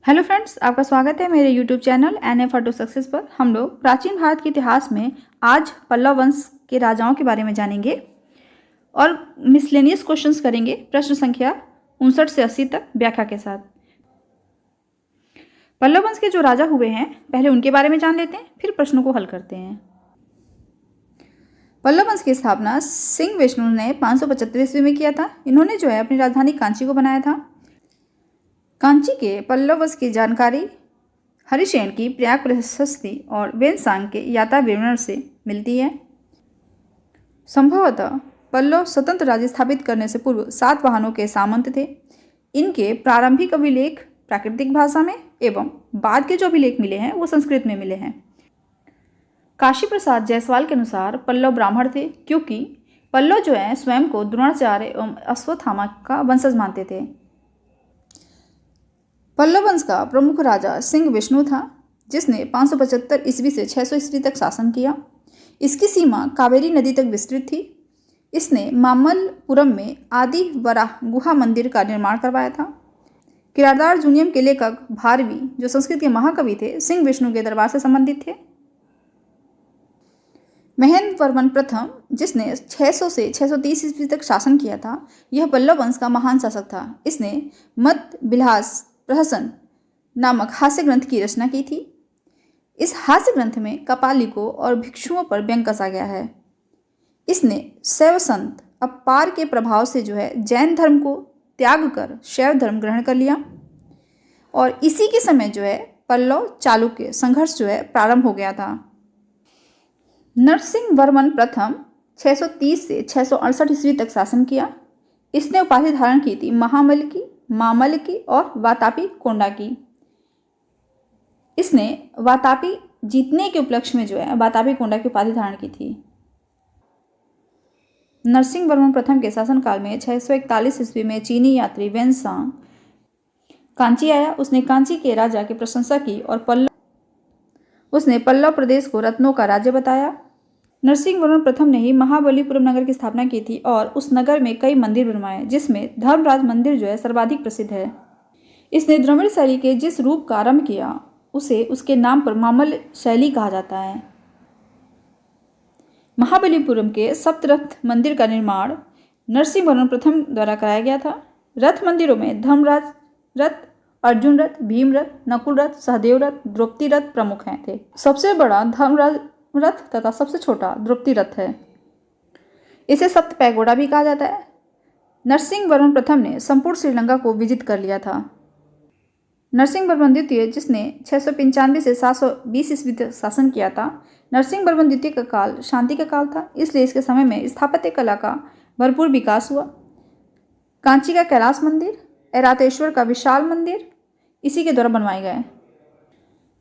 Hello friends, आपका स्वागत है मेरे YouTube channel NF auto success पर। हम लोग प्राचीन भारत के इतिहास में आज पल्लव वंश के राजाओं के बारे में जानेंगे और मिसलेनियस क्वेश्चंस करेंगे प्रश्न संख्या 59 से 80 तक व्याख्या के साथ। पल्लव वंश के जो राजा हुए हैं पहले उनके बारे में जान लेते हैं, फिर प्रश्नों को हल करते हैं। पल्लव वंश की स्थापना सिंह विष्णु ने 575 ईस्वी में किया था। इन्होंने जो है अपनी राजधानी कांची को बनाया था। कांची के पल्लव वंश की जानकारी हरिशेन की प्रयाग प्रशस्ति और वेनसांग के यात्रा विवरण से मिलती है। संभवतः पल्लव स्वतंत्र राज्य स्थापित करने से पूर्व सातवाहनों के सामंत थे। इनके प्रारंभिक अभिलेख प्राकृतिक भाषा में एवं बाद के जो अभिलेख मिले हैं वो संस्कृत में मिले हैं। काशी प्रसाद जायसवाल के अनुसार पल्लव ब्राह्मण थे, क्योंकि पल्लव जो है स्वयं को द्रोणाचार्य एवं अश्वत्थामा का वंशज मानते थे। पल्लव वंश का प्रमुख राजा सिंह विष्णु था, जिसने 575 ईस्वी से 600 ईस्वी तक शासन किया। इसकी सीमा कावेरी नदी तक विस्तृत थी। इसने मामल्लपुरम में आदि वराह गुहा मंदिर का निर्माण करवाया था। किरारदार जूनियम के लेखक भारवी, जो संस्कृत के महाकवि थे, सिंह विष्णु के दरबार से संबंधित थे। महेंद्र वर्मन प्रथम, जिसने 600 से 630 ईस्वी तक शासन किया था, यह पल्लव वंश का महान शासक था। इसने मत विलास प्रहसन नामक हास्य ग्रंथ की रचना की थी। इस हास्य ग्रंथ में कपालिकों और भिक्षुओं पर व्यंग कसा गया है। इसने शैव संत अपार के प्रभाव से जो है जैन धर्म को त्याग कर शैव धर्म ग्रहण कर लिया, और इसी के समय जो है पल्लव चालुक्य संघर्ष जो है प्रारंभ हो गया था। नरसिंह वर्मन प्रथम 630 से 668 ईस्वी तक शासन किया। इसने उपाधि धारण की थी महामल की, मामल की और वातापी कोंडा की। इसने वातापी जीतने के उपलक्ष्य में जो है वातापी कोंडा की उपाधि धारण की थी। नरसिंह वर्मन प्रथम के शासनकाल में 641 ईस्वी में चीनी यात्री वेनसांग कांची आया। उसने कांची के राजा की प्रशंसा की और उसने पल्लव प्रदेश को रत्नों का राज्य बताया। नरसिंह वर्मन प्रथम ने ही महाबलीपुरम नगर की स्थापना की थी और उस नगर में कई मंदिर बनवाए, जिसमें धर्मराज मंदिर जो है सर्वाधिक प्रसिद्ध है। इसने द्रविड़ शैली के जिस रूप का आरंभ किया उसे उसके नाम पर मामल्ल शैली कहा जाता है। महाबलीपुरम के सप्तरथ मंदिर का निर्माण नरसिंह वर्मन प्रथम द्वारा कराया गया था। रथ मंदिरों में धर्मराज रथ, अर्जुन रथ, भीम रथ, नकुल रथ, सहदेव रथ, द्रौपदी रथ प्रमुख हैं थे। सबसे बड़ा धर्मराज रथ तथा सबसे छोटा द्रौपदी रथ है। इसे सप्त पैगोडा भी कहा जाता है। नरसिंह वर्मन प्रथम ने संपूर्ण श्रीलंका को विजित कर लिया था। नरसिंह वर्मन द्वितीय, जिसने 695 से 720 ईस्वी तक शासन किया था, नरसिंह वर्मन द्वितीय का काल शांति का काल था, इसलिए इसके समय में स्थापत्य कला का भरपूर विकास हुआ। कांची का कैलाश मंदिर, ऐरावतेश्वर का विशाल मंदिर इसी के द्वारा बनवाए गए।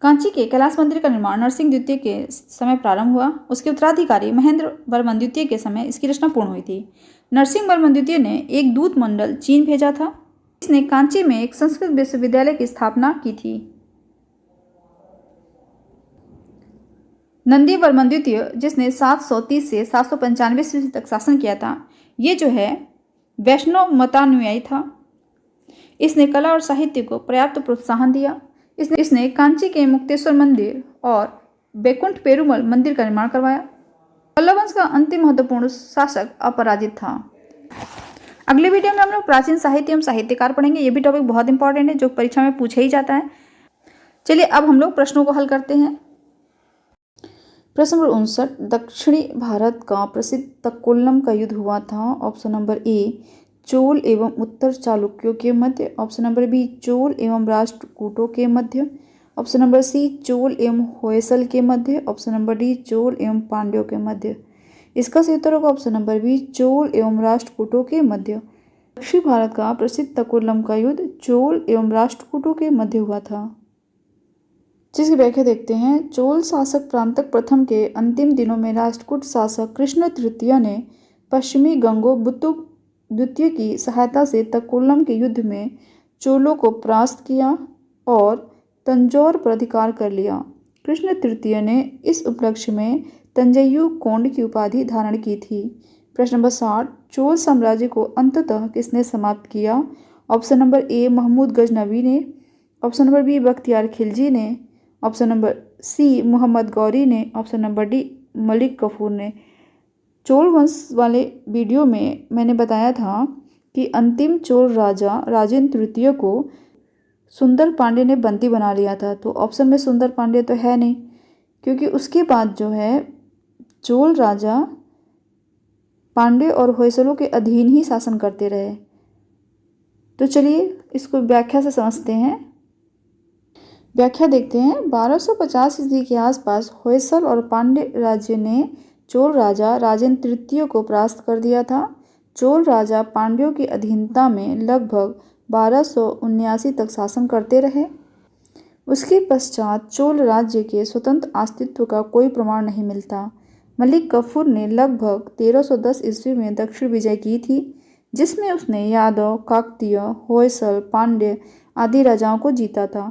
कांची के कैलाश मंदिर का निर्माण नरसिंह द्वितीय के समय प्रारंभ हुआ। उसके उत्तराधिकारी महेंद्र वर्मन द्वितीय के समय इसकी रचना पूर्ण हुई थी। नरसिंह वर्मन द्वितीय ने एक दूत मंडल चीन भेजा था। इसने कांची में एक संस्कृत विश्वविद्यालय की स्थापना की थी। नंदी वर्मन द्वितीय, जिसने 730 से 795 ईस्वी तक शासन किया था, ये जो है वैष्णव मतानुयायी था। इसने कला और साहित्य को पर्याप्त प्रोत्साहन दिया। इसने कांची के मुक्तेश्वर मंदिर और बैकुंठ पेरुमल मंदिर का निर्माण करवाया। पल्लव वंश का अंतिम महत्वपूर्ण शासक अपराजित था। अगले वीडियो में हम लोग प्राचीन साहित्य एवं साहित्यकार पढ़ेंगे। ये भी टॉपिक बहुत इंपॉर्टेंट है, जो परीक्षा में पूछा ही जाता है। चलिए अब हम लोग प्रश्नों को हल करते हैं। प्रश्न नंबर 59, दक्षिणी भारत का प्रसिद्ध तक्कोलम का युद्ध हुआ था। ऑप्शन नंबर ए चोल एवं उत्तर चालुक्यों के मध्य, ऑप्शन नंबर बी चोल एवं राष्ट्रकूटों के मध्य, ऑप्शन नंबर सी चोल एवं होयसल के मध्य, ऑप्शन नंबर डी चोल एवं पांड्यों के मध्य। इसका सही उत्तर होगा ऑप्शन नंबर बी चोल एवं राष्ट्रकूटों के मध्य। दक्षिण भारत का प्रसिद्ध तक्कोलम का युद्ध चोल एवं राष्ट्रकूटों के मध्य हुआ था। जिसकी व्याख्या देखते हैं। चोल शासक प्रांतक प्रथम के अंतिम दिनों में राष्ट्रकूट शासक कृष्ण तृतीय ने पश्चिमी गंगोबुत्तु द्वितीय की सहायता से तक्कोलम के युद्ध में चोलों को परास्त किया और तंजौर पर अधिकार कर लिया। कृष्ण तृतीय ने इस उपलक्ष्य में तंजय्यु कोंड की उपाधि धारण की थी। प्रश्न नंबर 60, चोल साम्राज्य को अंततः किसने समाप्त किया? Option number A Mahmud Ghaznavi ने, option number B Bakhtiyar Khilji ने, option number C Muhammad Ghori ने, option number D Malik Kafur ने। चोल वंश वाले वीडियो में मैंने बताया था कि अंतिम चोल राजा राजेंद्र तृतीय को सुंदर पांडे ने बंदी बना लिया था। तो ऑप्शन में सुंदर पांडे तो है नहीं, क्योंकि उसके बाद जो है चोल राजा पांडे और होयसलों के अधीन ही शासन करते रहे। तो चलिए इसको व्याख्या से समझते हैं। व्याख्या देखते हैं। 1250 ईस्वी के आसपास होयसल और पांड्य राज्य ने चोल राजा राजेंद्र तृतीय को परास्त कर दिया था। चोल राजा पांड्यों की अधीनता में लगभग 1279 तक शासन करते रहे। उसके पश्चात चोल राज्य के स्वतंत्र अस्तित्व का कोई प्रमाण नहीं मिलता। मलिक कफूर ने लगभग 1310 ईस्वी में दक्षिण विजय की थी, जिसमें उसने यादव, काकतीय, होयसल, पांड्य आदि राजाओं को जीता था।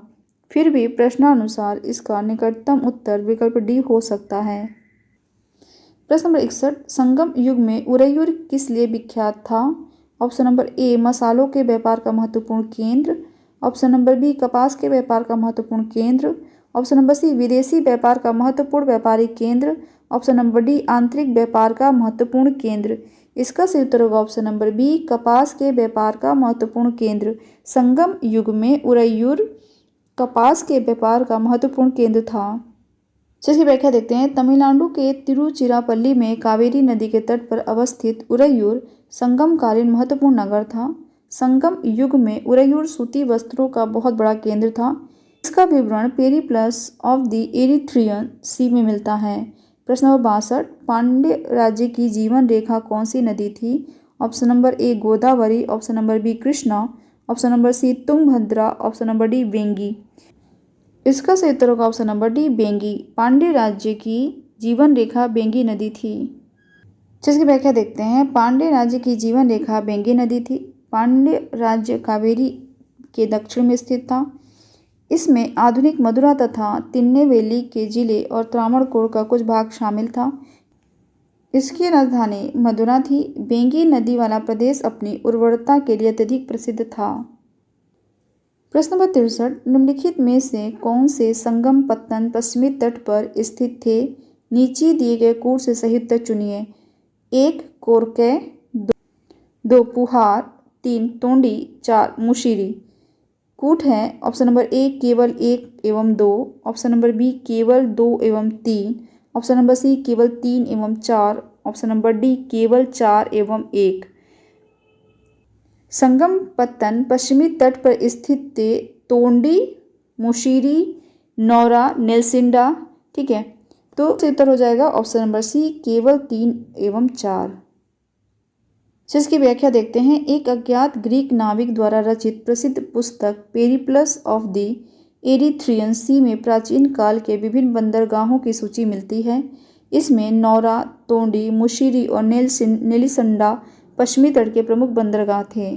फिर भी प्रश्नानुसार इसका निकटतम उत्तर विकल्प डी हो सकता है। प्रश्न नंबर 61, संगम युग में उरैयूर किस लिए विख्यात था? ऑप्शन नंबर ए मसालों के व्यापार का महत्वपूर्ण केंद्र, ऑप्शन नंबर बी कपास के व्यापार का महत्वपूर्ण केंद्र, ऑप्शन नंबर सी विदेशी व्यापार का महत्वपूर्ण व्यापारिक केंद्र, ऑप्शन नंबर डी आंतरिक व्यापार का महत्वपूर्ण केंद्र। इसका सही उत्तर होगा ऑप्शन नंबर बी कपास के व्यापार का महत्वपूर्ण केंद्र। संगम युग में उरैयूर कपास के व्यापार का महत्वपूर्ण केंद्र था। इसकी व्याख्या देखते हैं। तमिलनाडु के तिरुचिरापल्ली में कावेरी नदी के तट पर अवस्थित उरैयूर संगमकालीन महत्वपूर्ण नगर था। संगम युग में उरैयूर सूती वस्त्रों का बहुत बड़ा केंद्र था। इसका विवरण पेरिप्लस ऑफ द एरिथ्रियन सी में मिलता है। प्रश्न नंबर 62, पांड्य राज्य की जीवन रेखा कौन सी नदी थी? Option number A Godavari, option number B Krishna, option number C Tungabhadra, option number D Vengi. इसका सही उत्तर होगा option number D Vengi. Pandya राज्य की जीवन रेखा वेंगी नदी थी। जिसकी व्याख्या देखते हैं। पांड्य राज्य की जीवन रेखा वेंगी नदी थी। पांड्य राज्य कावेरी के दक्षिण में स्थित था। इसमें आधुनिक मदुरा तथा तिन्नेवेली के जिले और त्रावणकोर का कुछ भाग शामिल था। इसकी राजधानी मदुरा थी। वेंगी नदी वाला प्रदेश अपनी उर्वरता के लिए अत्यधिक प्रसिद्ध था। प्रश्न नंबर 63, निम्नलिखित में से कौन से संगम पत्तन पश्चिमी तट पर स्थित थे? नीचे दिए गए कूट से सही उत्तर चुनिए। 1 कोरके, 2 पुहार, 3 तोंडी, 4 मुशिरी। कूट है ऑप्शन नंबर ए केवल 1 एवं 2, ऑप्शन नंबर बी केवल 2 एवं 3, ऑप्शन नंबर सी केवल 3 एवं 4, ऑप्शन नंबर डी केवल 4 एवं 1। संगम पत्तन पश्चिमी तट पर स्थित थे तोंडी, मुशिरी, नौरा, नेल्सिंडा। ठीक है, तो उत्तर हो जाएगा ऑप्शन नंबर सी केवल 3 एवं 4। जिसकी व्याख्या देखते हैं। एक अज्ञात ग्रीक नाविक द्वारा रचित प्रसिद्ध पुस्तक पेरिप्लस ऑफ द एरिथ्रियन सी में प्राचीन काल के विभिन्न बंदरगाहों की सूची मिलती है। इसमें नौरा, तोंडी, मुशिरी और नेलिसंडा पश्चिमी तट के प्रमुख बंदरगाह थे।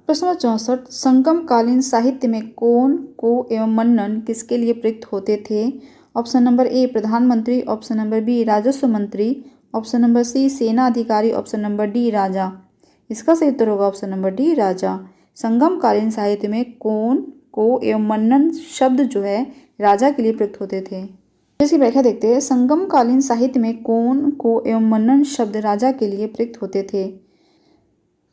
प्रश्न नंबर 64, संगमकालीन साहित्य में कोन, को एवं मन्नन किसके लिए प्रयुक्त होते थे? ऑप्शन नंबर ए प्रधानमंत्री, ऑप्शन नंबर बी राजस्व मंत्री, ऑप्शन नंबर सी सेना अधिकारी, ऑप्शन नंबर डी राजा। इसका सही उत्तर होगा ऑप्शन नंबर डी राजा। संगमकालीन साहित्य में कोन, को एवं मन्नन शब्द जो है राजा के लिए प्रयुक्त होते थे। इसकी व्याख्या देखते हैं। संगमकालीन साहित्य में कोन, को एवं मन्नन शब्द राजा के लिए प्रयुक्त होते थे।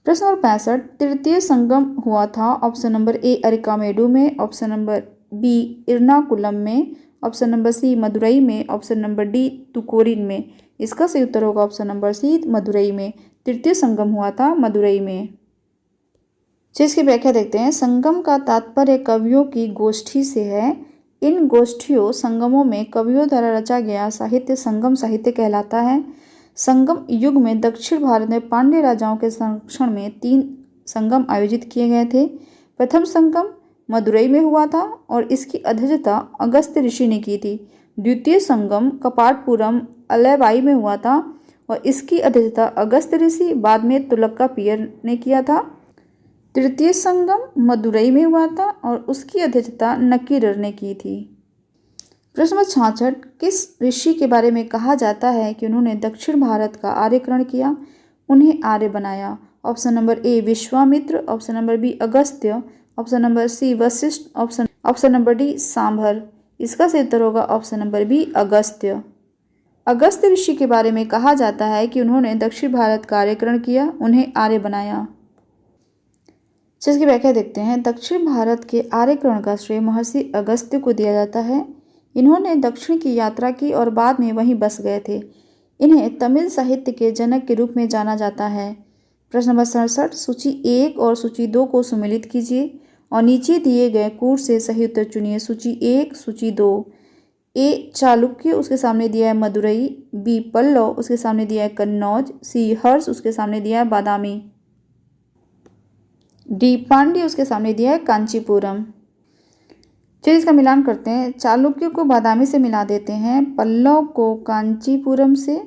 प्रश्न नंबर 65, तृतीय संगम हुआ था। ऑप्शन नंबर ए अरिकामेडु में, ऑप्शन नंबर बी इरनाकुलम में, ऑप्शन नंबर सी मदुरई में, ऑप्शन नंबर डी तुकोरिन में। इसका सही उत्तर होगा ऑप्शन नंबर सी मदुरई में। तृतीय संगम हुआ था मदुरई में। जिसकी व्याख्या देखते हैं। संगम का तात्पर्य कवियों की गोष्ठी से है। इन गोष्ठियों संगमों में कवियों द्वारा रचा गया साहित्य संगम साहित्य कहलाता है। संगम युग में दक्षिण भारत में पांड्य राजाओं के संरक्षण में 3 संगम आयोजित किए गए थे। प्रथम संगम मदुरई में हुआ था और इसकी अध्यक्षता अगस्त्य ऋषि ने की थी। द्वितीय संगम कपाटपुरम अलैवाई में हुआ था और इसकी अध्यक्षता अगस्त्य ऋषि बाद में तुलक्कापियर ने किया था। तृतीय संगम मदुरई में हुआ था और उसकी अध्यक्षता नक्कीरर ने की थी। प्रश्न नंबर 66, किस ऋषि के बारे में कहा जाता है कि उन्होंने दक्षिण भारत का आर्यकरण किया, उन्हें आर्य बनाया? Option number A Vishwamitra, option number B Agastya, option number C Vashishtha, option number D Sambhar. इसका सही उत्तर होगा option number B Agastya. Agastya ऋषि के बारे में कहा जाता है कि उन्होंने दक्षिण भारत का आर्यकरण किया, उन्हें आर्य बनाया। जिसकी व्याख्या देखते हैं। दक्षिण भारत के आर्यकरण का श्रेय महर्षि अगस्त्य को दिया जाता है। इन्होंने दक्षिण की यात्रा की और बाद में वहीं बस गए थे। इन्हें तमिल साहित्य के जनक के रूप में जाना जाता है। प्रश्न नंबर 67, सूची 1 और सूची 2 को सुमेलित कीजिए और नीचे दिए गए कूट से सही उत्तर चुनिए। सूची 1, सूची 2। ए चालुक्य, उसके सामने दिया है मदुरई। बी पल्लव, उसके सामने दिया है कन्नौज। सी हर्ष, उसके सामने दिया है बादामी। डी पांड्य, उसके सामने दिया है कांचीपुरम। चलिए इसका मिलान करते हैं। चालुक्य को बादामी से मिला देते हैं, पल्लव को कांचीपुरम से,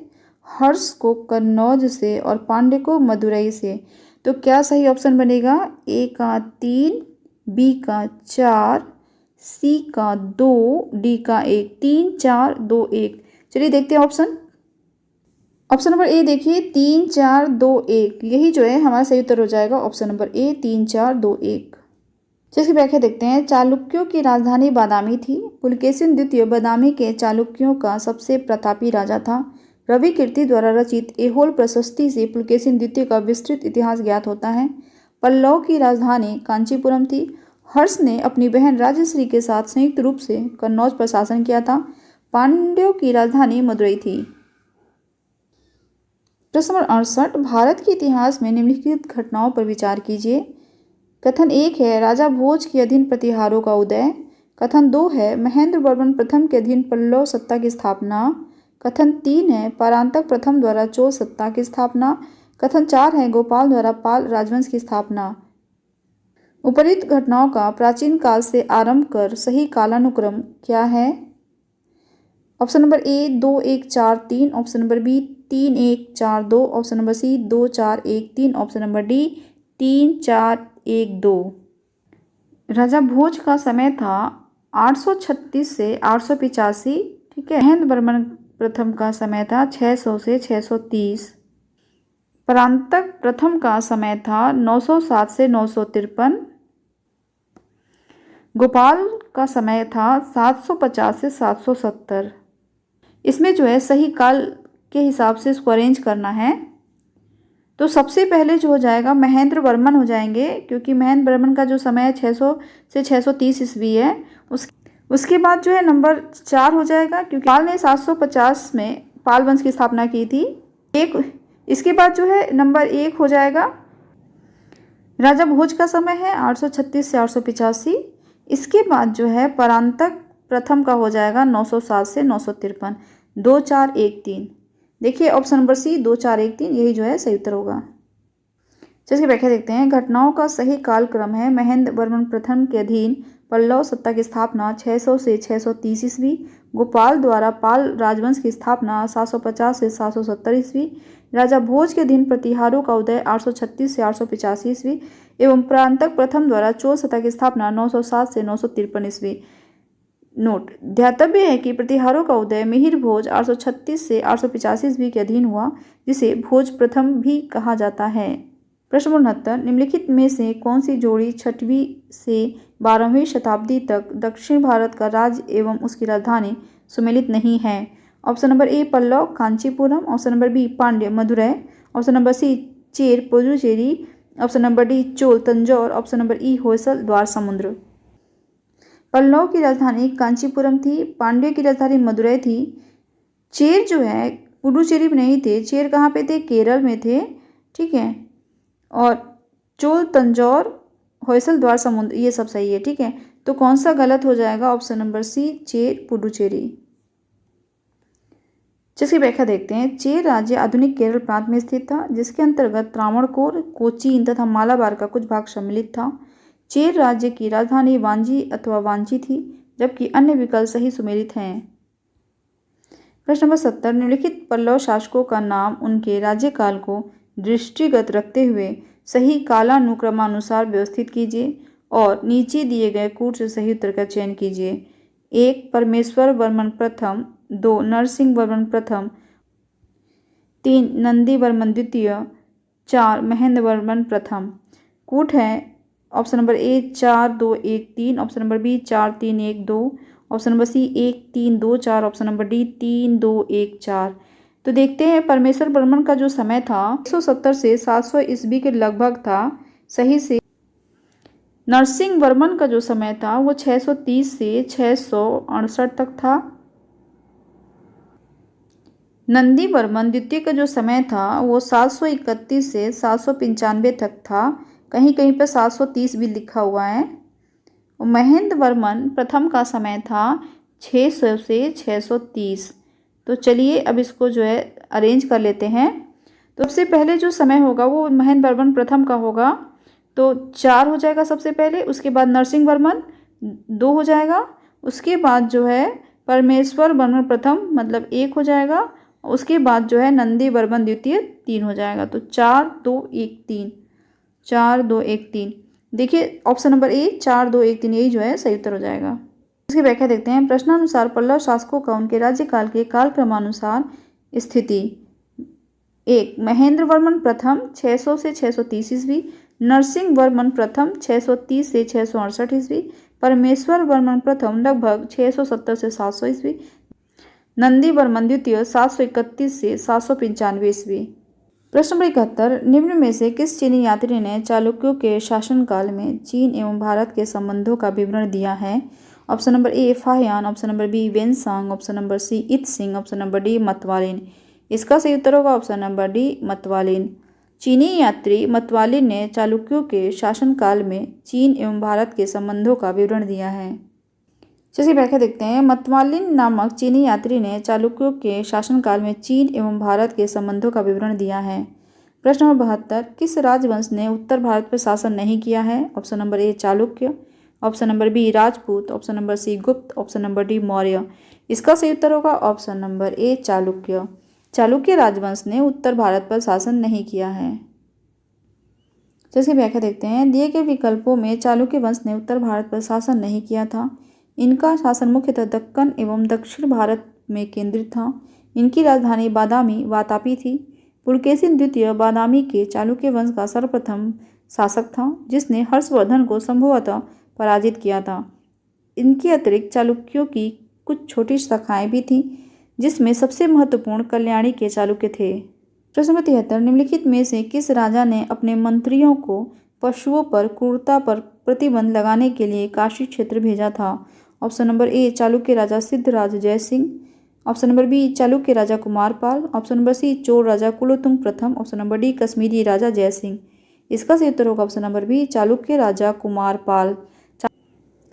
हर्ष को कन्नौज से और पांड्य को मदुरई से। तो क्या सही ऑप्शन बनेगा? ए का 3, बी का 4, सी का 2, डी का 1। 3, 4, 2, 1। चलिए देखते हैं ऑप्शन। ऑप्शन नंबर ए देखिए, 3, 4, 2, 1। यही जो है हमारा सही उत्तर हो जाएगा ऑप्शन नंबर ए, 3, 4, 2, 1। जिसकी व्याख्या देखते हैं। चालुक्यों की राजधानी बादामी थी। पुलकेशिन द्वितीय बादामी के चालुक्यों का सबसे प्रतापी राजा था। रवि कीर्ति द्वारा रचित ऐहोल प्रशस्ति से पुलकेशिन द्वितीय का विस्तृत इतिहास ज्ञात होता है। पल्लव की राजधानी कांचीपुरम थी। हर्ष ने अपनी बहन राजश्री के साथ संयुक्त रूप से कन्नौज पर शासन किया था। पांड्यों की राजधानी मदुरई थी। प्रश्न नंबर 68, भारत के इतिहास में निम्नलिखित घटनाओं पर विचार कीजिए। कथन 1 है राजा भोज के अधीन प्रतिहारों का उदय। कथन 2 है महेंद्र वर्मन प्रथम के अधीन पल्लव सत्ता की स्थापना। कथन 3 है परांतक प्रथम द्वारा चोल सत्ता की स्थापना। कथन 4 है गोपाल द्वारा पाल राजवंश की स्थापना। उपरोक्त घटनाओं का प्राचीन काल से आरंभ कर सही कालानुक्रम क्या है? Option number A 2, 1, 4, 3। Option number B 3, 1, 4, 2। Option number C 2, 4, 1, 3। Option number D 3, 4, 1, 2। राजा भोज का समय था 836 से 885। ठीक है। महेंद्र वर्मन प्रथम का समय था 600 से 630। परांतक प्रथम का समय था 907 से 953। गोपाल का समय था 750 से 770। इसमें जो है सही काल के हिसाब से इसको अरेंज करना है। तो सबसे पहले जो हो जाएगा महेंद्र वर्मन हो जाएंगे, क्योंकि महेंद्र वर्मन का जो समय 600 से 630 ईस्वी है। उसके बाद जो है नंबर 4 हो जाएगा, क्योंकि पाल ने 750 में पाल वंश की स्थापना की थी। इसके बाद जो है नंबर 1 हो जाएगा। राजा भोज का समय है 836 से 885। इसके बाद जो है परांतक प्रथम का हो जाएगा 907 से 953। 2, 4, 1, 3। देखिए ऑप्शन नंबर सी 2, 4, 1, 3 यही जो है सही उत्तर होगा। जिसकी व्याख्या देखते हैं। घटनाओं का सही कालक्रम है महेंद्र वर्मन प्रथम के अधीन पल्लव सत्ता की स्थापना 600 से 630 ईस्वी। गोपाल द्वारा पाल राजवंश की स्थापना 750 से 770 ईस्वी। राजा भोज के अधीन प्रतिहारों का उदय 836 से 885 ईस्वी एवं प्रांतक प्रथम द्वारा चोल सत्ता की स्थापना 907 से 953 ईस्वी। नोट, ध्यातव्य है कि प्रतिहारों का उदय मिहिर भोज 836 से 885 ईस्वी के अधीन हुआ, जिसे भोज प्रथम भी कहा जाता है। प्रश्न 69, निम्नलिखित में से कौन सी जोड़ी 6वीं से 12वीं शताब्दी तक दक्षिण भारत का राज्य एवं उसकी राजधानी सुमेलित नहीं है? Option number A Pallava Kanchipuram. Option number B Pandya Madurai. Option number C Chera Puducherry. Option number D Chola Tanjore. Option number E Hoysala Dwara Samudra. Pallav की राजधानी कांचीपुरम थी। पांड्य की राजधानी मदुरै थी। चेर जो है पुडुचेरी में नहीं थे। चेर कहाँ पे थे? केरल में थे। ठीक है। और चोल तंजौर होयसल द्वार समुद्र, ये सब सही है। ठीक है। तो कौन सा गलत हो जाएगा? Option number C Chera Puducherry. जिसकी व्याख्या देखते हैं। चेर राज्य आधुनिक केरल प्रांत में स्थित था, जिसके अंतर्गत त्रावणकोर, कोचीन तथा मालाबार का कुछ भाग सम्मिलित था। चेर राज्य की राजधानी वांजी अथवा वांची थी, जबकि अन्य विकल्प सही सुमेलित हैं। प्रश्न नंबर 70, निम्नलिखित पल्लव शासकों का नाम उनके राज्यकाल को दृष्टिगत रखते हुए सही कालानुक्रमानुसार व्यवस्थित कीजिए और नीचे दिए गए कूट से सही उत्तर का चयन कीजिए। 1 परमेश्वर वर्मन प्रथम। 2 नरसिंह वर्मन प्रथम। 3 नंदी वर्मन द्वितीय। 4 महेंद्र वर्मन प्रथम। कूट है option number A 4 2 1 3, option number B 4 3 1 2, option number C 1 3 2 4, option number D 3 2 1 4। तो देखते हैं परमेश्वर वर्मन का जो समय था 170 से 700 ईस्वी के लगभग था, सही से। नरसिंह वर्मन का जो समय था वो 630 से 668 तक था। नंदी वर्मन द्वितीय का जो समय था वो 731 से 795 तक था, कहीं कहीं पर 730 भी लिखा हुआ है। और महेंद्र वर्मन प्रथम का समय था 600 से 630। तो चलिए अब इसको जो है अरेंज कर लेते हैं। तो सबसे पहले जो समय होगा वो महेंद्र वर्मन प्रथम का होगा, तो 4 हो जाएगा सबसे पहले। उसके बाद नरसिंह वर्मन 2 हो जाएगा। उसके बाद जो है परमेश्वर वर्मन प्रथम मतलब 1 हो जाएगा। उसके बाद जो है नंदी वर्मन द्वितीय 3 हो जाएगा। तो 4 2 1 3, 4 2 1 3। देखिए ऑप्शन नंबर ए 4 2 1 3 यही जो है सही उत्तर हो जाएगा। इसकी व्याख्या देखते हैं। प्रश्नानुसार पल्लव शासकों का उनके राज्यकाल के कालक्रमानुसार स्थिति। 1 महेंद्र वर्मन प्रथम 600 से 630 ईस्वी, नरसिंह वर्मन प्रथम 630 से 668 ईस्वी, परमेश्वर वर्मन प्रथम लगभग 670 से 700 ईस्वी, नंदी वर्मन द्वितीय 731 से 795 ईस्वी। प्रश्न नंबर 71 निम्न में से किस चीनी यात्री ने चालुक्यों के शासनकाल में चीन एवं भारत के संबंधों का विवरण दिया है? Option number A Fahien, option number B Hiuen Tsang, option number C I Tsing, option number D Ma Twanlin. इसका सही उत्तर होगा ऑप्शन नंबर डी मतवालिन। चीनी यात्री मतवालिन ने चालुक्यों के शासनकाल में चीन एवं भारत के संबंधों का विवरण दिया है। जिसकी व्याख्या देखते हैं। मतवालिन नामक चीनी यात्री ने चालुक्यों के शासनकाल में चीन एवं भारत के संबंधों का विवरण दिया है। प्रश्न नंबर 72 किस राजवंश ने उत्तर भारत पर शासन नहीं किया है? Option number A Chalukya, option number B Rajput, option number C Gupta, option number D Maurya. इसका सही उत्तर होगा option number A Chalukya. Chalukya राजवंश ने उत्तर भारत पर शासन नहीं किया है। जिसकी व्याख्या देखते हैं। दिए गए विकल्पों में चालुक्य वंश ने उत्तर भारत पर शासन नहीं किया था। इनका शासन मुख्यतः दक्कन एवं दक्षिण भारत में केंद्रित था। इनकी राजधानी बादामी वातापी थी। पुलकेशिन द्वितीय बादामी के चालुक्य वंश का सर्वप्रथम शासक था, जिसने हर्षवर्धन को संभवतः पराजित किया था। इनके अतिरिक्त चालुक्यों की कुछ छोटी शाखाएं भी थीं, जिसमें सबसे महत्वपूर्ण कल्याणी के चालुक्य थे। प्रश्न नंबर 73 निम्नलिखित में से किस राजा ने अपने मंत्रियों को पशुओं पर क्रूरता पर प्रतिबंध लगाने के लिए काशी क्षेत्र भेजा था? ऑप्शन नंबर ए चालुक्य राजा Siddharaj Jaysingh, option number B Chalukya राजा Kumarpal, option number C Chola राजा कुलोत्तुंग प्रथम, ऑप्शन नंबर डी कश्मीरी राजा जयसिंह। इसका सही उत्तर होगा ऑप्शन नंबर बी चालुक्य राजा कुमारपाल।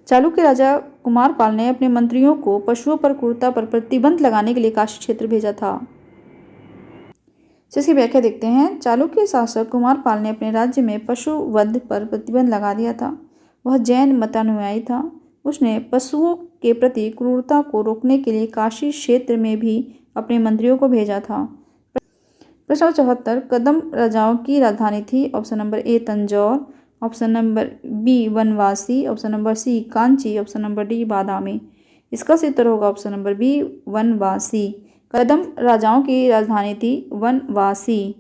चालुक्य राजा कुमारपाल ने अपने मंत्रियों को पशुओं पर क्रूरता पर प्रतिबंध लगाने के लिए काशी क्षेत्र भेजा था। जिसकी व्याख्या देखते हैं। चालुक्य शासक कुमारपाल ने अपने राज्य में पशु वध पर प्रतिबंध लगा दिया था। वह जैन मतानुयायी था। उसने पशुओं के प्रति क्रूरता को रोकने के लिए काशी क्षेत्र में भी अपने मंत्रियों को भेजा था। प्रश्न 74 कदम राजाओं की राजधानी थी? Option number A Tanjore, option number B Vanavasi, option number C Kanchi, option number D Badami. इसका सही उत्तर होगा ऑप्शन नंबर बी वनवासी। कदम राजाओं की राजधानी थी वनवासी।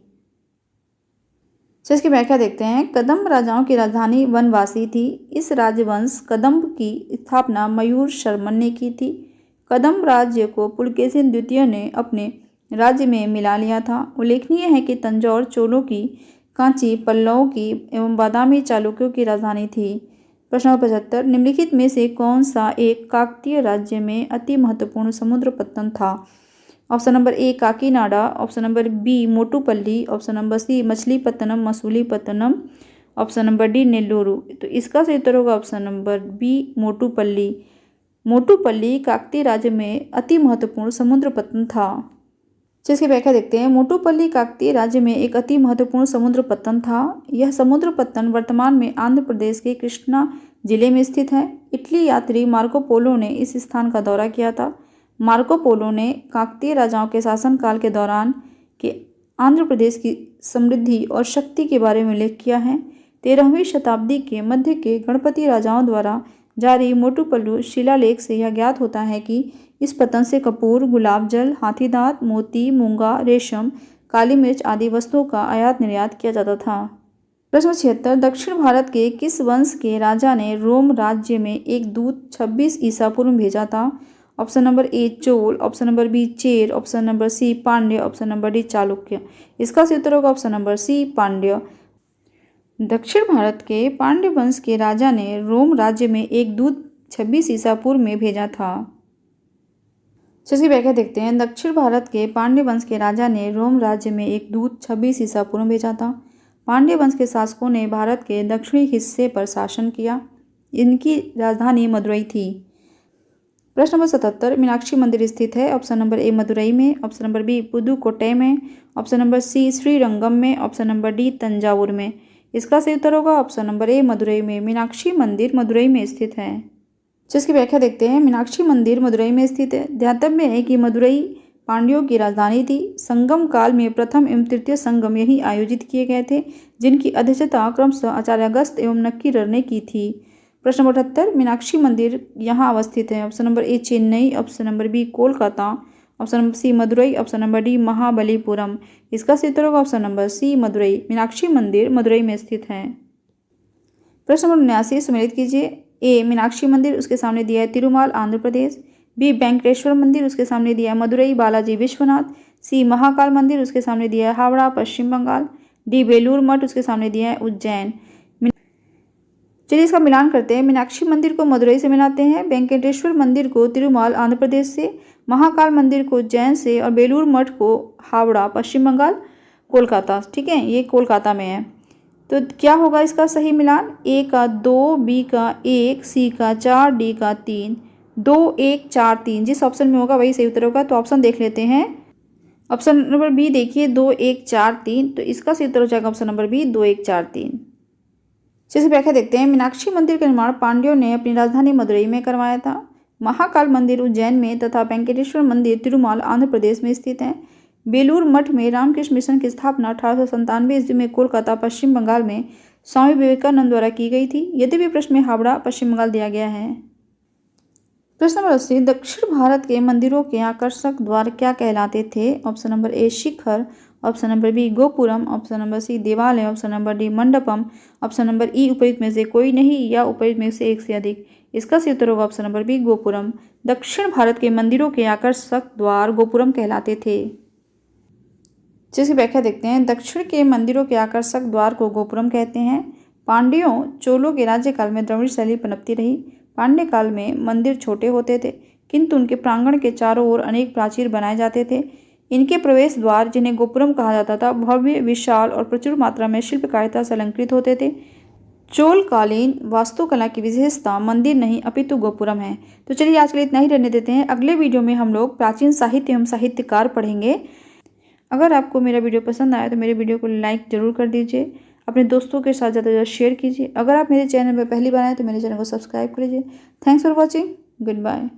इसकी व्याख्या देखते हैं। कदम राजाओं की राजधानी वनवासी थी। इस राजवंश कदम्ब की स्थापना मयूर शर्मन ने की थी। कदम राज्य को पुलकेशिन द्वितीय ने अपने राज्य में मिला लिया था। उल्लेखनीय है कि तंजौर चोलों की, कांची पल्लवों की एवं बादामी चालुक्यों की राजधानी थी। प्रश्न नंबर 75 निम्नलिखित में से कौन सा एक काकतीय राज्य में अति महत्वपूर्ण समुद्र पत्तन था? Option number A Kakinada, option number B Motupalli, option number C Machilipatnam Masulipatnam, option number D Nellore. तो इसका सही उत्तर होगा option number B Motupalli. Motupalli Kakatiya राज्य में अति महत्वपूर्ण समुद्र पत्तन था। जिसकी व्याख्या देखते हैं। मोटुपल्ली काकतीय राज्य में एक अति महत्वपूर्ण समुद्र पत्तन था। यह समुद्र पत्तन वर्तमान में आंध्र प्रदेश के कृष्णा जिले में स्थित है। इटली यात्री मार्को पोलो ने इस स्थान का दौरा किया था। मार्को पोलो ने काकतीय राजाओं के शासनकाल के दौरान के आंध्र प्रदेश की समृद्धि और शक्ति के बारे में उल्लेख किया है। 13वीं शताब्दी के मध्य के गणपति राजाओं द्वारा जारी मोटुपल्लू शिलालेख से यह ज्ञात होता है कि इस पत्तन से कपूर, गुलाब जल, हाथी दांत, मोती, मूंगा, रेशम, काली मिर्च आदि वस्तुओं का आयात निर्यात किया जाता था। प्रश्न 76, दक्षिण भारत के किस वंश के राजा ने रोम राज्य में एक दूत 26 ईसा पूर्व में भेजा था? Option number A Chola, option number B Chera, option number C Pandya, option number D Chalukya. इसका सही उत्तर होगा ऑप्शन नंबर सी पांड्य। दक्षिण भारत के पांड्य वंश के राजा ने रोम राज्य में एक दूत 26 ईसा पूर्व में भेजा था। इसकी व्याख्या देखते हैं। दक्षिण भारत के पांड्य वंश के राजा ने रोम राज्य में एक दूत 26 ईसा पूर्व में भेजा था। पांड्य वंश के शासकों ने भारत के दक्षिणी हिस्से पर शासन किया। इनकी राजधानी मदुरई थी। प्रश्न नंबर 77, मीनाक्षी मंदिर स्थित है? ऑप्शन नंबर ए मदुरई में, ऑप्शन नंबर बी पुदुकोट्टई में, ऑप्शन नंबर सी श्रीरंगम में, ऑप्शन नंबर डी तंजावुर में। इसका सही उत्तर होगा ऑप्शन नंबर ए मदुरई में। मीनाक्षी मंदिर मदुरई में स्थित है। जिसकी व्याख्या देखते हैं। मीनाक्षी मंदिर मदुरई में स्थित है। ध्यातव्य है कि मदुरई पांड्यों की राजधानी थी। संगम काल में प्रथम एवं तृतीय संगम यहीं आयोजित किए गए थे, जिनकी अध्यक्षता क्रमशः आचार्य अगस्त एवं नक्कीरर ने की थी। प्रश्न नंबर 78, मीनाक्षी मंदिर यहाँ अवस्थित है? Option number A Chennai, option number B Kolkata, option number C Madurai, option number D Mahabalipuram. इसका सही उत्तर होगा option number C Madurai. Meenakshi मंदिर मदुरई में स्थित है। प्रश्न नंबर 79 सम्मिलित कीजिए। ए मीनाक्षी मंदिर, उसके सामने दिया है तिरुमाल आंध्र प्रदेश। बी वेंकटेश्वर मंदिर, उसके सामने दिया है मदुरई बालाजी विश्वनाथ। सी महाकाल मंदिर, उसके सामने दिया है हावड़ा पश्चिम बंगाल। डी बेलूर मठ, उसके सामने दिया है उज्जैन। चलिए इसका मिलान करते हैं। मीनाक्षी मंदिर को मदुरई से मिलाते हैं, वेंकटेश्वर मंदिर को तिरुमाल आंध्र प्रदेश से, महाकाल मंदिर को उज्जैन से और बेलूर मठ को हावड़ा पश्चिम बंगाल कोलकाता। ठीक है, ये कोलकाता में है। तो क्या होगा इसका सही मिलान? ए का 2, बी का 1, सी का 4, डी का 3। 2 1 4 3 जिस ऑप्शन में होगा वही सही उत्तर होगा। तो ऑप्शन देख लेते हैं। ऑप्शन नंबर बी देखिए 2 1 4 3, तो इसका सही उत्तर हो जाएगा ऑप्शन नंबर बी 2 1 4 3। जैसे व्याख्या देखते हैं। मीनाक्षी मंदिर का निर्माण पांड्यों ने अपनी राजधानी मदुरई में करवाया था। महाकाल मंदिर उज्जैन में तथा वेंकटेश्वर मंदिर तिरुमाल आंध्र प्रदेश में स्थित है। बेलूर मठ में रामकृष्ण मिशन की स्थापना 1897 ईस्वी में कोलकाता पश्चिम बंगाल में स्वामी विवेकानंद द्वारा की गई थी। यद्यपि प्रश्न में हावड़ा पश्चिम बंगाल दिया गया है। प्रश्न नंबर 80, दक्षिण भारत के मंदिरों के आकर्षक द्वार क्या कहलाते थे? ऑप्शन नंबर ए शिखर, option number B gopuram, option number C देवालय, option number D mandapam, option number E उपयुक्त में से कोई नहीं या उपयुक्त में से एक से अधिक। इसका सही उत्तर होगा ऑप्शन नंबर बी गोपुरम। दक्षिण भारत के मंदिरों के आकर्षक द्वार गोपुरम कहलाते थे। जिसकी व्याख्या देखते हैं। दक्षिण के मंदिरों के आकर्षक द्वार को गोपुरम कहते हैं। पांड्यों चोलों के राज्यकाल में द्रविड़ शैली पनपती रही। पांड्य काल में मंदिर छोटे होते थे, किंतु उनके प्रांगण के चारों ओर अनेक प्राचीर बनाए जाते थे। इनके प्रवेश द्वार, जिन्हें गोपुरम कहा जाता था, भव्य, विशाल और प्रचुर मात्रा में शिल्पकारिता से अलंकृत होते थे। चोलकालीन वास्तुकला की विशेषता मंदिर नहीं अपितु गोपुरम है। तो चलिए आज के लिए इतना ही रहने देते हैं। अगले वीडियो में हम लोग प्राचीन साहित्य एवं साहित्यकार पढ़ेंगे। अगर आपको मेरा वीडियो पसंद आया तो मेरे वीडियो को लाइक जरूर कर दीजिए, अपने दोस्तों के साथ ज़्यादा से ज़्यादा शेयर कीजिए। अगर आप मेरे चैनल पर पहली बार आए तो मेरे चैनल को सब्सक्राइब कर लीजिए। Thanks for watching. Good bye.